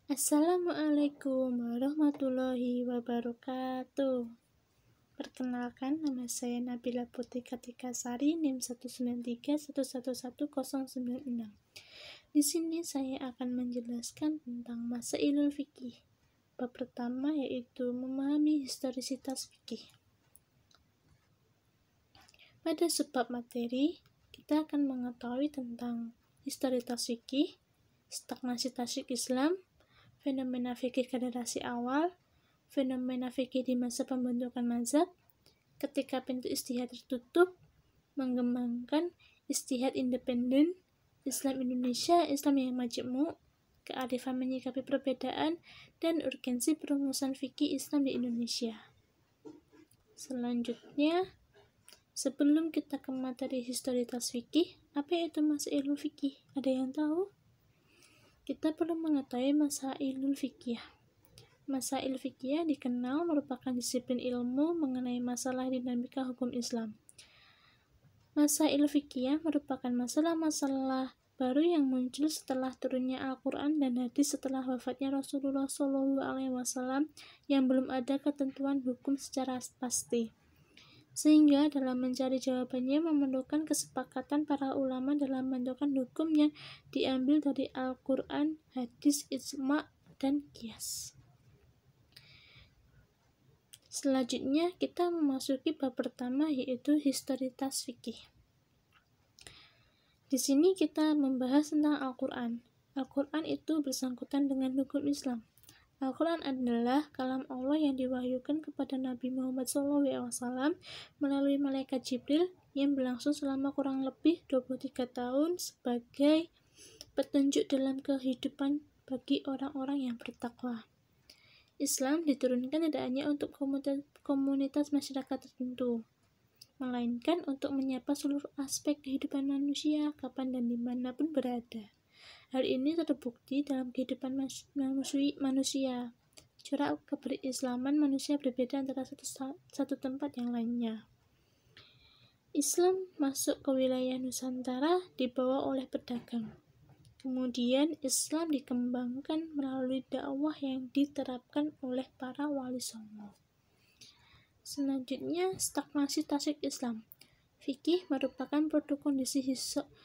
Assalamualaikum warahmatullahi wabarakatuh. Perkenalkan, nama saya Nabila Putri Kartikasari, NIM 193111096. Di sini saya akan menjelaskan tentang Masailul Fikih. Bab pertama yaitu memahami historisitas fikih. Pada subbab materi, kita akan mengetahui tentang historisitas fikih, stagnasi tasyrik Islam, fenomena fikih generasi awal, fenomena fikih di masa pembentukan mazhab, ketika pintu ijtihad tertutup, mengembangkan ijtihad independen, Islam Indonesia, Islam yang majmuk, kearifan menyikapi perbedaan, dan urgensi perumusan fikih Islam di Indonesia. Selanjutnya, sebelum kita ke materi historisitas fikih, apa itu Masailul Fikih? Ada yang tahu? Kita perlu mengetahui Masailul Fikih. Masail fikih dikenal merupakan disiplin ilmu mengenai masalah dinamika hukum Islam. Masail fikih merupakan masalah-masalah baru yang muncul setelah turunnya Al-Quran dan hadis setelah wafatnya Rasulullah SAW yang belum ada ketentuan hukum secara pasti. Sehingga dalam mencari jawabannya memerlukan kesepakatan para ulama dalam menentukan hukum yang diambil dari Al-Quran, hadis, ijma', dan qiyas. Selanjutnya kita memasuki bab pertama yaitu historisitas fikih. Di sini kita membahas tentang Al-Quran. Al-Quran itu bersangkutan dengan hukum Islam. Al-Quran adalah kalam Allah yang diwahyukan kepada Nabi Muhammad SAW melalui malaikat Jibril yang berlangsung selama kurang lebih 23 tahun sebagai petunjuk dalam kehidupan bagi orang-orang yang bertakwa. Islam diturunkan tidak hanya untuk komunitas masyarakat tertentu, melainkan untuk menyapa seluruh aspek kehidupan manusia kapan dan dimanapun berada. Hal ini terbukti dalam kehidupan manusia. Corak keberislaman manusia berbeda antara satu tempat yang lainnya. Islam masuk ke wilayah Nusantara dibawa oleh pedagang. Kemudian Islam dikembangkan melalui dakwah yang diterapkan oleh para wali songo. Selanjutnya, stagnasi tasyrik Islam. Fikih merupakan produk kondisi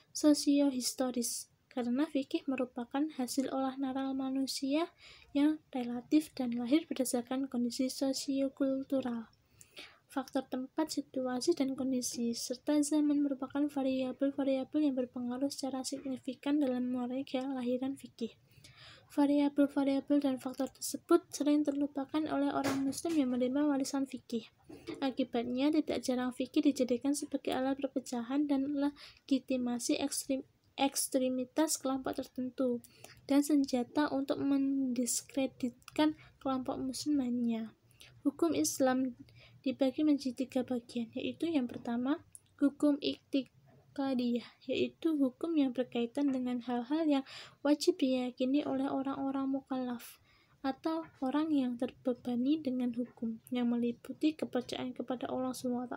sosio-historis, karena fikih merupakan hasil olah nalar manusia yang relatif dan lahir berdasarkan kondisi sosio-kultural. Faktor tempat, situasi, dan kondisi, serta zaman merupakan variabel-variabel yang berpengaruh secara signifikan dalam mewarnai kelahiran fikih. Variabel-variabel dan faktor tersebut sering terlupakan oleh orang muslim yang menerima warisan fikih. Akibatnya, tidak jarang fikih dijadikan sebagai alat perpecahan dan legitimasi ekstremitas kelompok tertentu, dan senjata untuk mendiskreditkan kelompok muslim lainnya. Hukum Islam dibagi menjadi 3 bagian, yaitu yang pertama, hukum i'tiqadiyah, yaitu hukum yang berkaitan dengan hal-hal yang wajib diyakini oleh orang-orang mukallaf atau orang yang terbebani dengan hukum, yang meliputi kepercayaan kepada Allah SWT,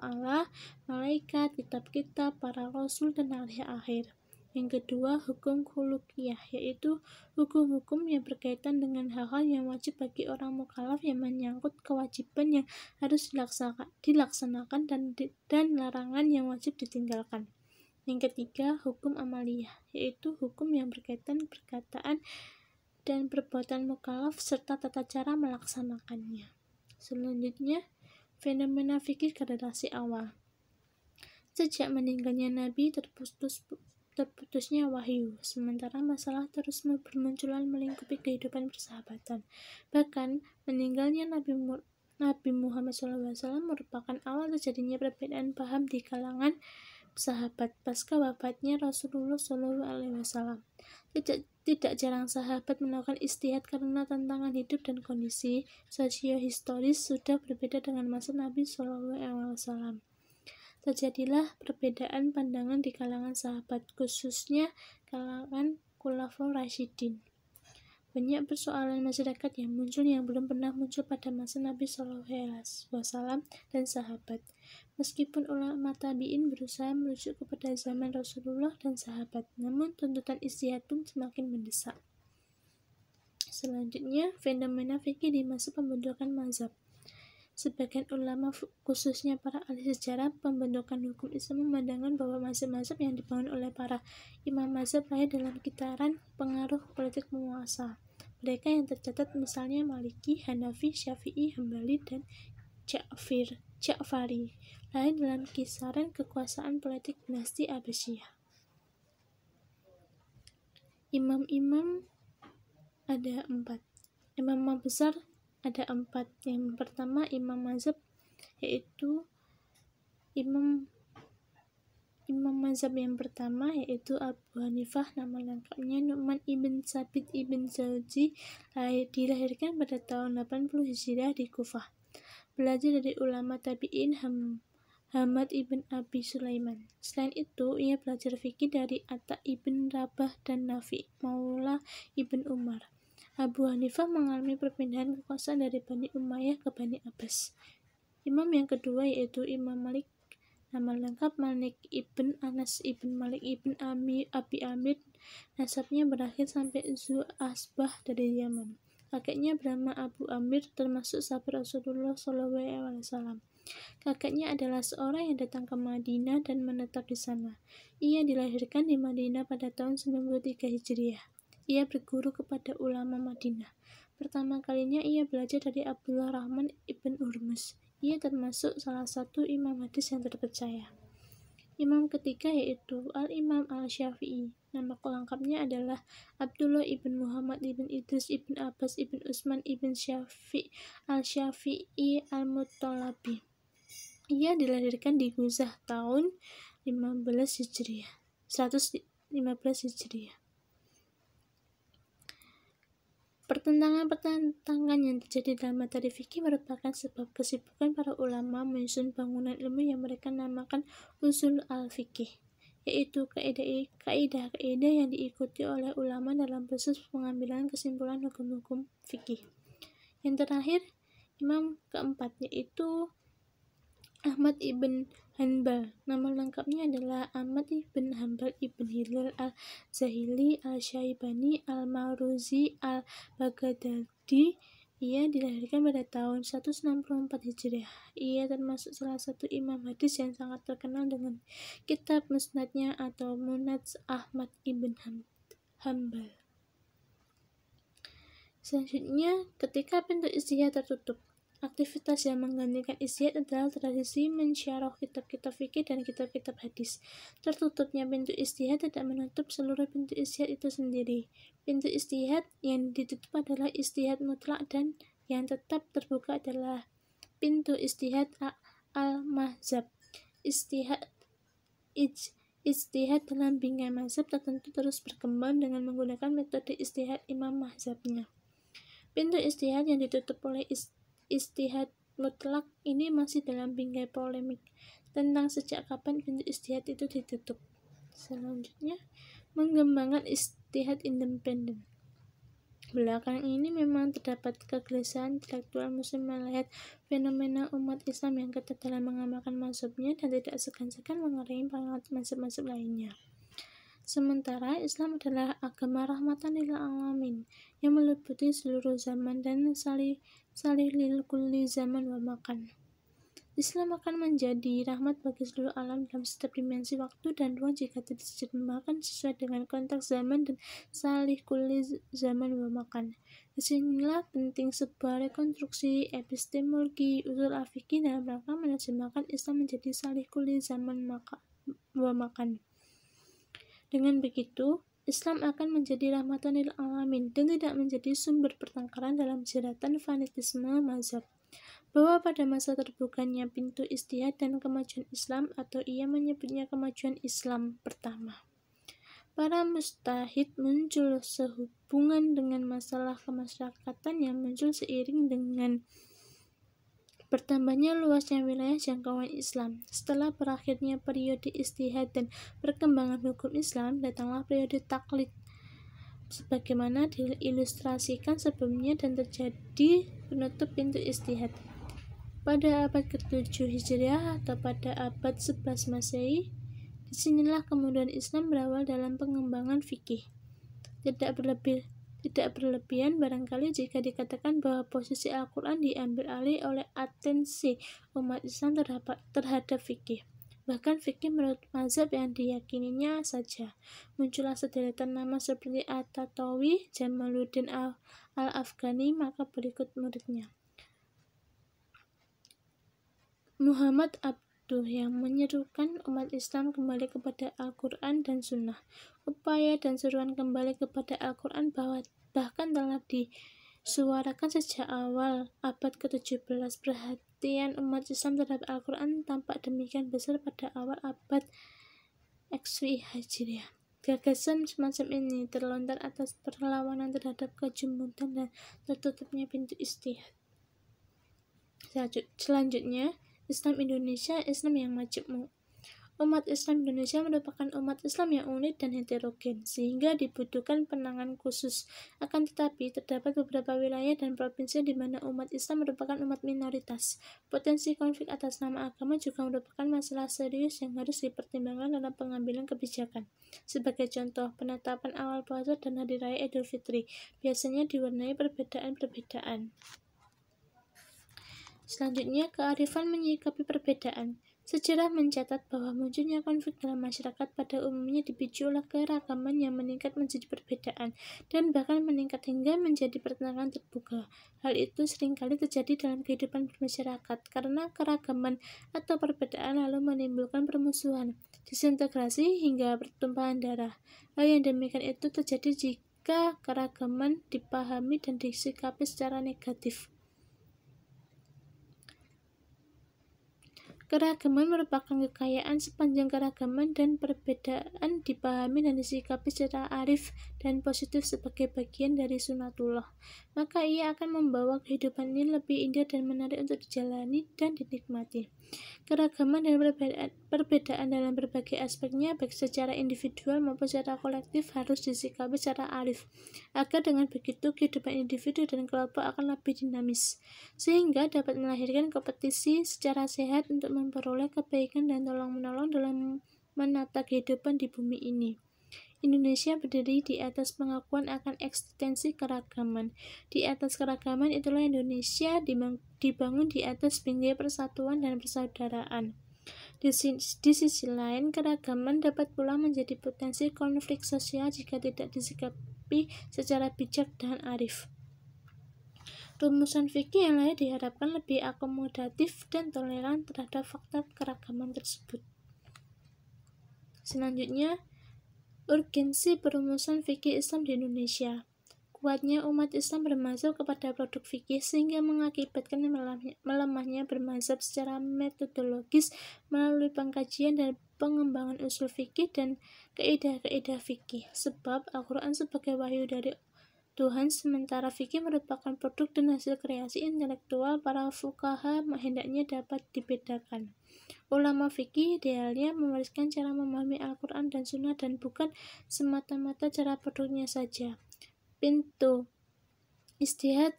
malaikat, kitab-kitab, para rasul, dan hari akhir. Yang kedua, hukum khuluqiyah, yaitu hukum-hukum yang berkaitan dengan hal-hal yang wajib bagi orang mukallaf yang menyangkut kewajiban yang harus dilaksanakan dan larangan yang wajib ditinggalkan. Yang ketiga, hukum amaliyah, yaitu hukum yang berkaitan perkataan dan perbuatan mukallaf serta tata cara melaksanakannya. Selanjutnya, fenomena fikih generasi awal. Sejak meninggalnya Nabi terputusnya wahyu, sementara masalah terus bermunculan melingkupi kehidupan persahabatan. Bahkan, meninggalnya Nabi Muhammad SAW merupakan awal terjadinya perbedaan paham di kalangan sahabat pasca wafatnya Rasulullah SAW. Tidak jarang sahabat melakukan ijtihad karena tantangan hidup dan kondisi sosio-historis sudah berbeda dengan masa Nabi SAW. Terjadilah perbedaan pandangan di kalangan sahabat, khususnya kalangan Khulafaur Rasyidin. Banyak persoalan masyarakat yang muncul yang belum pernah muncul pada masa Nabi SAW dan sahabat. Meskipun ulama tabi'in berusaha merujuk kepada zaman Rasulullah dan sahabat, namun tuntutan ijtihad pun semakin mendesak. Selanjutnya, fenomena fikih di masa pembentukan mazhab. Sebagian ulama, khususnya para ahli sejarah pembentukan hukum Islam, memandangkan bahwa mazhab-mazhab yang dibangun oleh para imam mazhab lahir dalam kitaran pengaruh politik penguasa. Mereka yang tercatat misalnya Maliki, Hanafi, Syafi'i, Hambali, dan Ja'fari lahir dalam kisaran kekuasaan politik dinasti Abbasiyah. Imam-imam ada 4. Imam besar ada 4. Yang pertama imam mazhab, yaitu imam mazhab yang pertama yaitu Abu Hanifah, nama lengkapnya Nu'man ibn Sabit ibn Zawji, dilahirkan pada tahun 80 Hijriah di Kufah. Belajar dari ulama tabi'in Hamad ibn Abi Sulaiman. Selain itu, ia belajar fikih dari Atta ibn Rabah dan Nafi Maula ibn Umar. Abu Hanifah mengalami perpindahan kekuasaan dari Bani Umayyah ke Bani Abbas. Imam yang kedua yaitu Imam Malik, nama lengkap Malik ibn Anas ibn Malik ibn Abi Amir, nasabnya berakhir sampai Zu Asbah dari Yaman. Kakeknya bernama Abu Amir, termasuk sahabat Rasulullah SAW. Kakeknya adalah seorang yang datang ke Madinah dan menetap di sana. Ia dilahirkan di Madinah pada tahun 93 Hijriah. Ia berguru kepada ulama Madinah. Pertama kalinya ia belajar dari Abdullah Rahman ibn Hurmuz. Ia termasuk salah satu imam hadis yang terpercaya. Imam ketiga yaitu Al-Imam Al-Syafi'i. Nama lengkapnya adalah Abdullah ibn Muhammad ibn Idris ibn Abbas ibn Utsman ibn Syafi' Al-Syafi'i Al-Muttalabi. Ia dilahirkan di Guzah tahun 115 Hijriah. Pertentangan yang terjadi dalam materi fikih merupakan sebab kesibukan para ulama menyusun bangunan ilmu yang mereka namakan usul al-fikih, yaitu kaidah-kaidah yang diikuti oleh ulama dalam proses pengambilan kesimpulan hukum-hukum fikih. Yang terakhir, imam keempat yaitu Ahmad ibn Hanbal. Nama lengkapnya adalah Ahmad ibn Hanbal ibn Hilal al-Zahili al-Syaibani al-Maruzi al-Baghdadi. Ia dilahirkan pada tahun 164 Hijriah. Ia termasuk salah satu imam hadis yang sangat terkenal dengan kitab musnadnya atau Musnad Ahmad ibn Hanbal. Selanjutnya, ketika pintu ijtihad tertutup, aktivitas yang menggantikan ijtihad adalah tradisi mensyarah kitab-kitab fikih dan kitab-kitab hadis. Tertutupnya pintu ijtihad tidak menutup seluruh pintu ijtihad itu sendiri. Pintu ijtihad yang ditutup adalah ijtihad mutlak dan yang tetap terbuka adalah pintu ijtihad al-mazhab. Ijtihad dalam bingkai mazhab tertentu terus berkembang dengan menggunakan metode ijtihad imam mazhabnya. Pintu ijtihad yang ditutup oleh ijtihad mutlak ini masih dalam bingkai polemik tentang sejak kapan pintu ijtihad itu ditutup. Selanjutnya, mengembangkan ijtihad independen. Belakangan ini memang terdapat kegelisahan intelektual muslim melihat fenomena umat Islam yang ketat dalam mengamalkan mazhabnya dan tidak segan-segan mengerengi mazhab-mazhab lainnya. Sementara Islam adalah agama rahmatan lil alamin yang meliputi seluruh zaman dan salih lil kulli zaman wa makan. Islam akan menjadi rahmat bagi seluruh alam dalam setiap dimensi waktu dan ruang jika diterjemahkan sesuai dengan konteks zaman dan salih kulli zaman wa makan. Disinilah penting sebuah rekonstruksi epistemologi usul al-fikih dalam rangka menerjemahkan Islam menjadi salih kulli zaman wa makan. Dengan begitu, Islam akan menjadi rahmatan lil alamin dan tidak menjadi sumber pertengkaran dalam jeratan fanatisme mazhab. Bahwa pada masa terbukanya pintu ijtihad dan kemajuan Islam, atau ia menyebutnya kemajuan Islam pertama, para mujtahid muncul sehubungan dengan masalah kemasyarakatan yang muncul seiring dengan bertambahnya luasnya wilayah jangkauan Islam. Setelah berakhirnya periode ijtihad dan perkembangan hukum Islam, datanglah periode taklid sebagaimana diilustrasikan sebelumnya dan terjadi penutup pintu ijtihad. Pada abad ke-7 Hijriah atau pada abad 11 Masehi, disinilah kemudian Islam berawal dalam pengembangan fikih. Tidak Tidak berlebihan barangkali jika dikatakan bahwa posisi Al-Quran diambil alih oleh atensi umat Islam terhadap fikih. Bahkan fikih menurut mazhab yang diyakininya saja. Muncullah sederetan nama seperti At-Tatawi, Jamaluddin Al-Afghani, maka berikut muridnya. Muhammad Abduh yang menyerukan umat Islam kembali kepada Al-Quran dan Sunnah. Upaya dan seruan kembali kepada Al-Quran bahkan telah disuarakan sejak awal abad ke-17. Perhatian umat Islam terhadap Al-Quran tampak demikian besar pada awal abad XV Hijriah. Gagasan semacam ini terlontar atas perlawanan terhadap kejumudan dan tertutupnya pintu ijtihad. Selanjutnya, Islam Indonesia, Islam yang majemuk. Umat Islam Indonesia merupakan umat Islam yang unik dan heterogen, sehingga dibutuhkan penanganan khusus. Akan tetapi, terdapat beberapa wilayah dan provinsi di mana umat Islam merupakan umat minoritas. Potensi konflik atas nama agama juga merupakan masalah serius yang harus dipertimbangkan dalam pengambilan kebijakan. Sebagai contoh, penetapan awal puasa dan hari raya Idul Fitri biasanya diwarnai perbedaan-perbedaan. Selanjutnya, kearifan menyikapi perbedaan. Sejarah mencatat bahwa munculnya konflik dalam masyarakat pada umumnya dipicu oleh keragaman yang meningkat menjadi perbedaan, dan bahkan meningkat hingga menjadi pertentangan terbuka. Hal itu seringkali terjadi dalam kehidupan bermasyarakat, karena keragaman atau perbedaan lalu menimbulkan permusuhan, disintegrasi, hingga pertumpahan darah. Hal yang demikian itu terjadi jika keragaman dipahami dan disikapi secara negatif. Keragaman merupakan kekayaan. Sepanjang keragaman dan perbedaan dipahami dan disikapi secara arif dan positif sebagai bagian dari sunatullah, maka ia akan membawa kehidupan ini lebih indah dan menarik untuk dijalani dan dinikmati. Keragaman dan perbedaan dalam berbagai aspeknya, baik secara individual maupun secara kolektif, harus disikapi secara arif, agar dengan begitu kehidupan individu dan kelompok akan lebih dinamis, sehingga dapat melahirkan kompetisi secara sehat untuk memperoleh kebaikan dan tolong-menolong dalam menata kehidupan di bumi ini. Indonesia berdiri di atas pengakuan akan eksistensi keragaman. Di atas keragaman itulah Indonesia dibangun di atas bingkai persatuan dan persaudaraan. Di sisi lain, keragaman dapat pula menjadi potensi konflik sosial jika tidak disikapi secara bijak dan arif. Rumusan fikih yang lain diharapkan lebih akomodatif dan toleran terhadap faktor keragaman tersebut. Selanjutnya, urgensi perumusan fikih Islam di Indonesia. Kuatnya umat Islam bermazhab kepada produk fikih sehingga mengakibatkan melemahnya bermazhab secara metodologis melalui pengkajian dan pengembangan usul fikih dan kaidah-kaidah fikih. Sebab Al-Quran sebagai wahyu dari Tuhan, sementara fikih merupakan produk dan hasil kreasi intelektual para fuqaha, hendaknya dapat dibedakan. Ulama fikih idealnya mewariskan cara memahami Al-Quran dan Sunnah dan bukan semata-mata cara produknya saja. Pintu ijtihad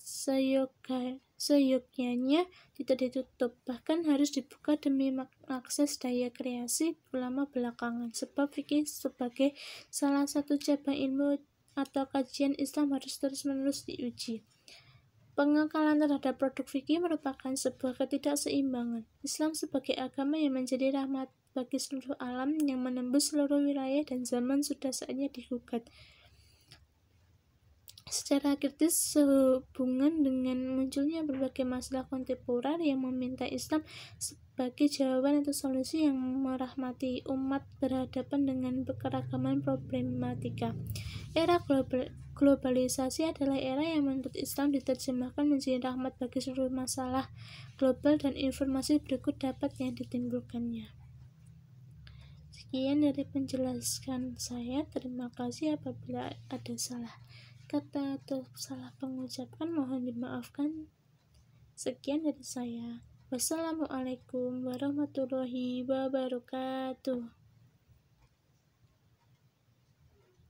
seyogyanya tidak ditutup, bahkan harus dibuka demi mengakses daya kreasi ulama belakangan. Sebab fikih sebagai salah satu cabang ilmu atau kajian Islam harus terus-menerus diuji. Pengakalan terhadap produk fikih merupakan sebuah ketidakseimbangan. Islam sebagai agama yang menjadi rahmat bagi seluruh alam yang menembus seluruh wilayah dan zaman sudah saatnya digugat secara kritis sehubungan dengan munculnya berbagai masalah kontemporer yang meminta Islam sebagai jawaban atau solusi yang merahmati umat berhadapan dengan keragaman problematika. Era globalisasi adalah era yang menurut Islam diterjemahkan menjadi rahmat bagi seluruh masalah global dan informasi berikut dapat yang ditimbulkannya. Sekian dari penjelasan saya. Terima kasih. Apabila ada salah kata atau salah pengucapan mohon dimaafkan. Sekian dari saya. Wassalamualaikum warahmatullahi wabarakatuh.